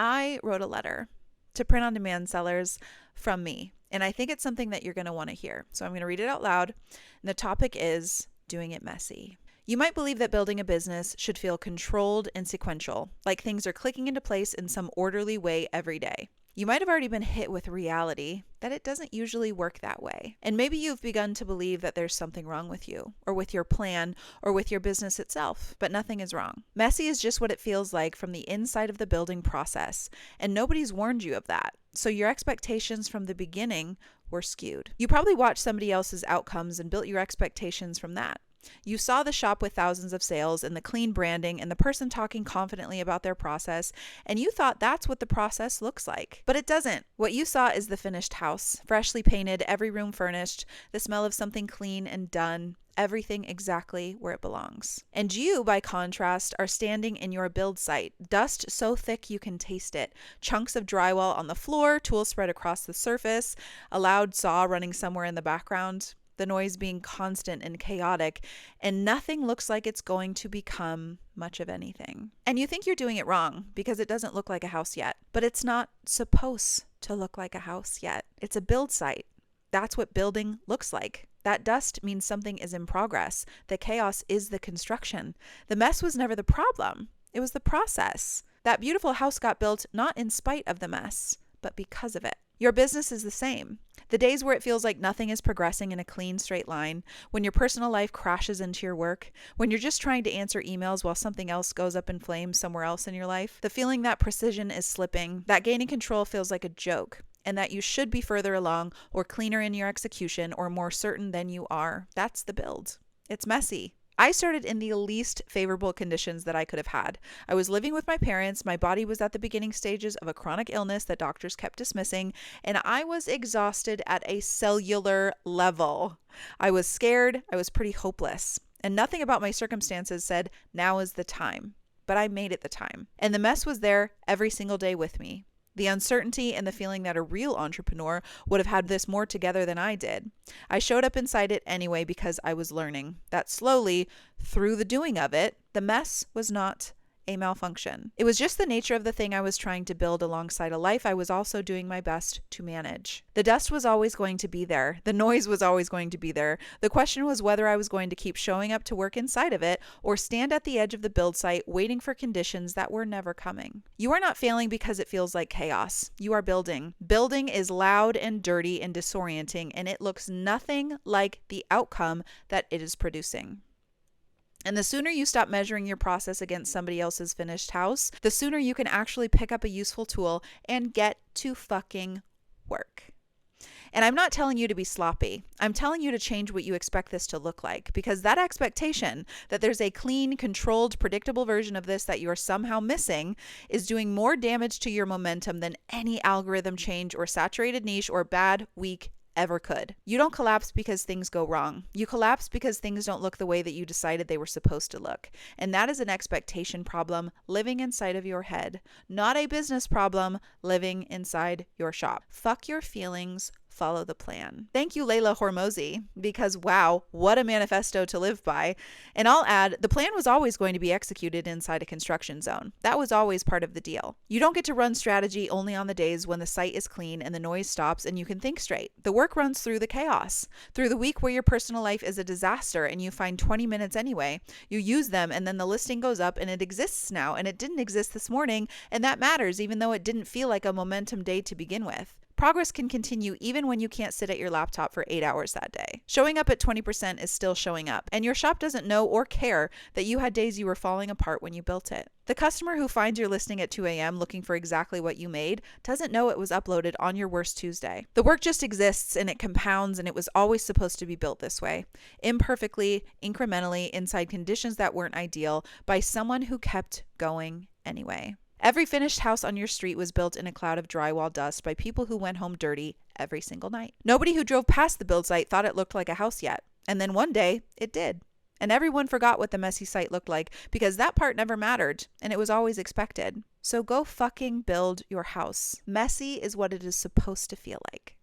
I wrote a letter to print on demand sellers from me, and I think it's something that you're going to want to hear. So I'm going to read it out loud. And the topic is doing it messy. You might believe that building a business should feel controlled and sequential, like things are clicking into place in some orderly way every day. You might have already been hit with reality that it doesn't usually work that way. And maybe you've begun to believe that there's something wrong with you, or with your plan, or with your business itself, but nothing is wrong. Messy is just what it feels like from the inside of the building process, and nobody's warned you of that. So your expectations from the beginning were skewed. You probably watched somebody else's outcomes and built your expectations from that. You saw the shop with thousands of sales and the clean branding and the person talking confidently about their process, and you thought that's what the process looks like. But it doesn't. What you saw is the finished house, freshly painted, every room furnished, the smell of something clean and done, everything exactly where it belongs. And you, by contrast, are standing in your build site, dust so thick you can taste it, chunks of drywall on the floor, tools spread across the surface, a loud saw running somewhere in the background, the noise being constant and chaotic, and nothing looks like it's going to become much of anything. And you think you're doing it wrong because it doesn't look like a house yet, but it's not supposed to look like a house yet. It's a build site. That's what building looks like. That dust means something is in progress. The chaos is the construction. The mess was never the problem. It was the process. That beautiful house got built not in spite of the mess, but because of it. Your business is the same. The days where it feels like nothing is progressing in a clean, straight line, when your personal life crashes into your work, when you're just trying to answer emails while something else goes up in flames somewhere else in your life, the feeling that precision is slipping, that gaining control feels like a joke, and that you should be further along or cleaner in your execution or more certain than you are. That's the build. It's messy. I started in the least favorable conditions that I could have had. I was living with my parents, my body was at the beginning stages of a chronic illness that doctors kept dismissing, and I was exhausted at a cellular level. I was scared, I was pretty hopeless, and nothing about my circumstances said, now is the time. But I made it the time. And the mess was there every single day with me. The uncertainty and the feeling that a real entrepreneur would have had this more together than I did. I showed up inside it anyway because I was learning that slowly, through the doing of it, the mess was not a malfunction. It was just the nature of the thing I was trying to build alongside a life I was also doing my best to manage. The dust was always going to be there. The noise was always going to be there. The question was whether I was going to keep showing up to work inside of it or stand at the edge of the build site waiting for conditions that were never coming. You are not failing because it feels like chaos. You are building. Building is loud and dirty and disorienting, and it looks nothing like the outcome that it is producing. And the sooner you stop measuring your process against somebody else's finished house, the sooner you can actually pick up a useful tool and get to fucking work. And I'm not telling you to be sloppy. I'm telling you to change what you expect this to look like, because that expectation that there's a clean, controlled, predictable version of this that you are somehow missing is doing more damage to your momentum than any algorithm change or saturated niche or bad week ever could. You don't collapse because things go wrong. You collapse because things don't look the way that you decided they were supposed to look. And that is an expectation problem living inside of your head, not a business problem living inside your shop. Fuck your feelings. Follow the plan. Thank you, Layla Hormozi, because wow, what a manifesto to live by. And I'll add, the plan was always going to be executed inside a construction zone. That was always part of the deal. You don't get to run strategy only on the days when the site is clean and the noise stops and you can think straight. The work runs through the chaos. Through the week where your personal life is a disaster and you find 20 minutes anyway, you use them and then the listing goes up and it exists now and it didn't exist this morning, and that matters even though it didn't feel like a momentum day to begin with. Progress can continue even when you can't sit at your laptop for 8 hours that day. Showing up at 20% is still showing up, and your shop doesn't know or care that you had days you were falling apart when you built it. The customer who finds your listing at 2 a.m. looking for exactly what you made doesn't know it was uploaded on your worst Tuesday. The work just exists and it compounds, and it was always supposed to be built this way, imperfectly, incrementally, inside conditions that weren't ideal, by someone who kept going anyway. Every finished house on your street was built in a cloud of drywall dust by people who went home dirty every single night. Nobody who drove past the build site thought it looked like a house yet. And then one day, it did. And everyone forgot what the messy site looked like because that part never mattered and it was always expected. So go fucking build your house. Messy is what it is supposed to feel like.